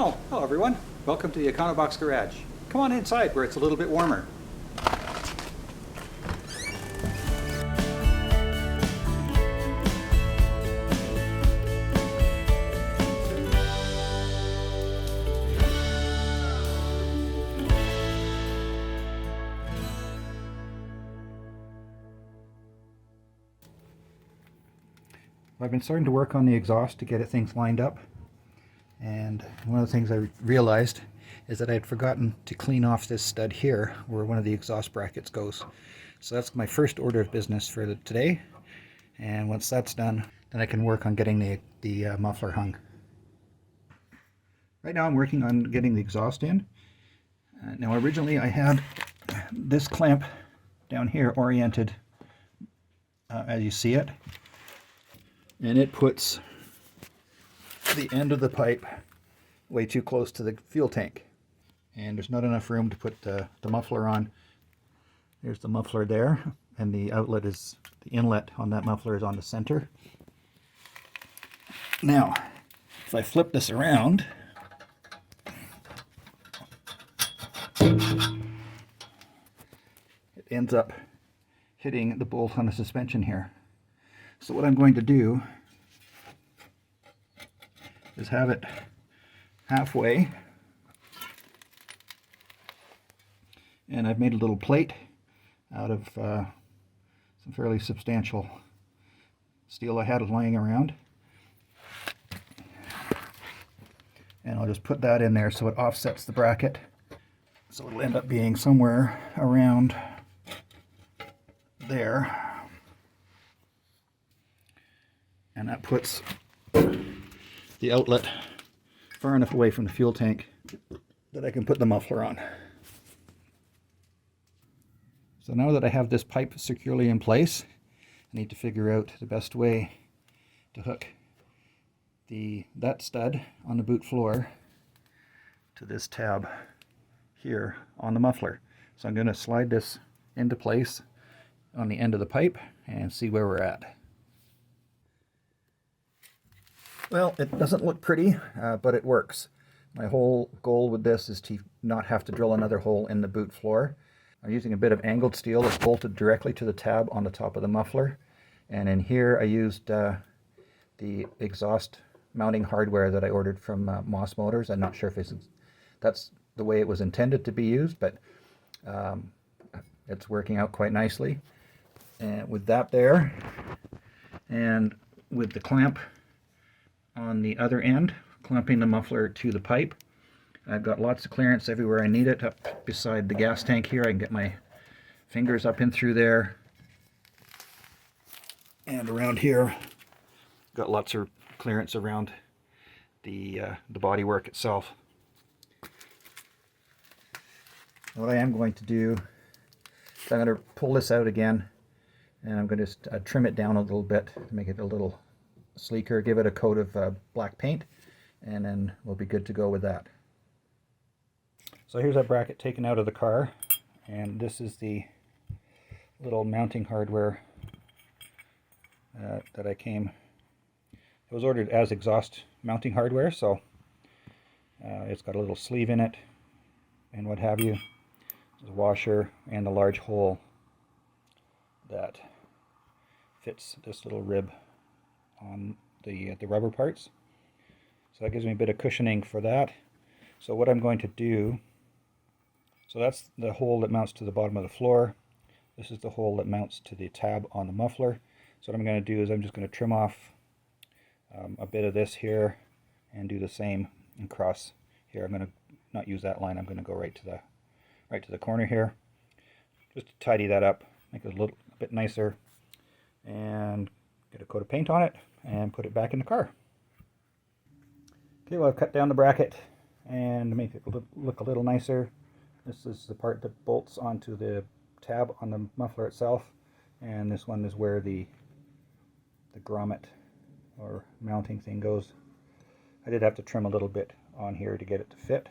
Oh, hello everyone. Welcome to the Econobox garage. Come on inside where it's a little bit warmer. I've been starting to work on the exhaust to get things lined up. And one of the things I realized is that I had forgotten to clean off this stud here where one of the exhaust brackets goes. So that's my first order of business for today. And once that's done, then I can work on getting the muffler hung. Right now I'm working on getting the exhaust in. Now originally I had this clamp down here oriented as you see it. And it puts the end of the pipe way too close to the fuel tank, and there's not enough room to put the muffler on. There's the muffler there, and the outlet is the inlet on that muffler is on the center. Now if I flip this around, it ends up hitting the bolt on the suspension here. So what I'm going to do is have it halfway, and I've made a little plate out of some fairly substantial steel I had lying around, and I'll just put that in there so it offsets the bracket. So it'll end up being somewhere around there, and that puts the outlet far enough away from the fuel tank that I can put the muffler on. So now that I have this pipe securely in place, I need to figure out the best way to hook that stud on the boot floor to this tab here on the muffler. So I'm going to slide this into place on the end of the pipe and see where we're at. Well, it doesn't look pretty, but it works. My whole goal with this is to not have to drill another hole in the boot floor. I'm using a bit of angled steel that's bolted directly to the tab on the top of the muffler. And in here I used the exhaust mounting hardware that I ordered from Moss Motors. I'm not sure if that's the way it was intended to be used, but it's working out quite nicely. And with that there, and with the clamp on the other end, clamping the muffler to the pipe, I've got lots of clearance everywhere I need it. Up beside the gas tank here, I can get my fingers up in through there, and around here got lots of clearance around the bodywork itself. What I am going to do is I'm going to pull this out again, and I'm going to trim it down a little bit to make it a little sleeker, give it a coat of black paint, and then we'll be good to go with that. So here's that bracket taken out of the car, and this is the little mounting hardware that it was ordered as exhaust mounting hardware, so it's got a little sleeve in it and what have you. There's a washer and a large hole that fits this little rib on the rubber parts. So that gives me a bit of cushioning for that. So what I'm going to do, so that's the hole that mounts to the bottom of the floor. This is the hole that mounts to the tab on the muffler. So what I'm going to do is I'm just going to trim off a bit of this here and do the same across here. I'm going to not use that line. I'm going to go right to the corner here, just to tidy that up, make it a bit nicer, and get a coat of paint on it and put it back in the car. Okay, well, I've cut down the bracket and to make it look a little nicer. This is the part that bolts onto the tab on the muffler itself, and this one is where the grommet or mounting thing goes. I did have to trim a little bit on here to get it to fit,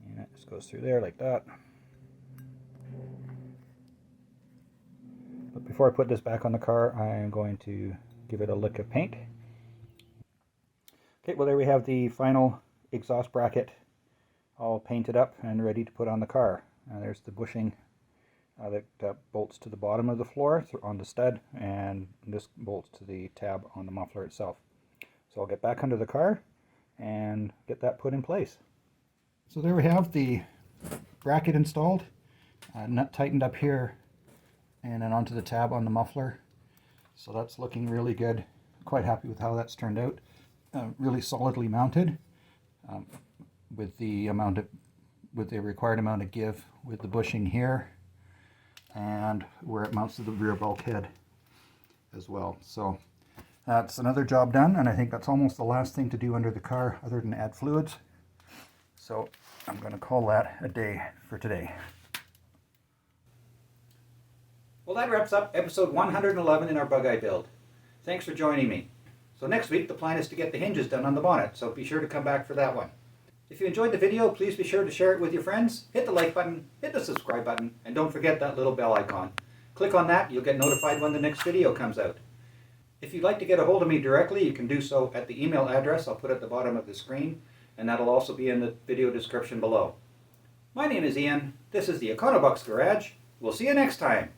and that just goes through there like that. But before I put this back on the car, I am going to give it a lick of paint. Okay, well, there we have the final exhaust bracket all painted up and ready to put on the car. There's the bushing that bolts to the bottom of the floor on the stud, and this bolts to the tab on the muffler itself. So I'll get back under the car and get that put in place. So there we have the bracket installed, nut tightened up here, and then onto the tab on the muffler. So that's looking really good. Quite happy with how that's turned out. Really solidly mounted, with the required amount of give with the bushing here, and where it mounts to the rear bulkhead as well. So that's another job done, and I think that's almost the last thing to do under the car other than add fluids. So I'm going to call that a day for today. Well, that wraps up episode 111 in our Bugeye build. Thanks for joining me. So next week the plan is to get the hinges done on the bonnet, so be sure to come back for that one. If you enjoyed the video, please be sure to share it with your friends, hit the like button, hit the subscribe button, and don't forget that little bell icon. Click on that, you'll get notified when the next video comes out. If you'd like to get a hold of me directly, you can do so at the email address I'll put at the bottom of the screen, and that'll also be in the video description below. My name is Ian, this is the Econobox Garage. We'll see you next time.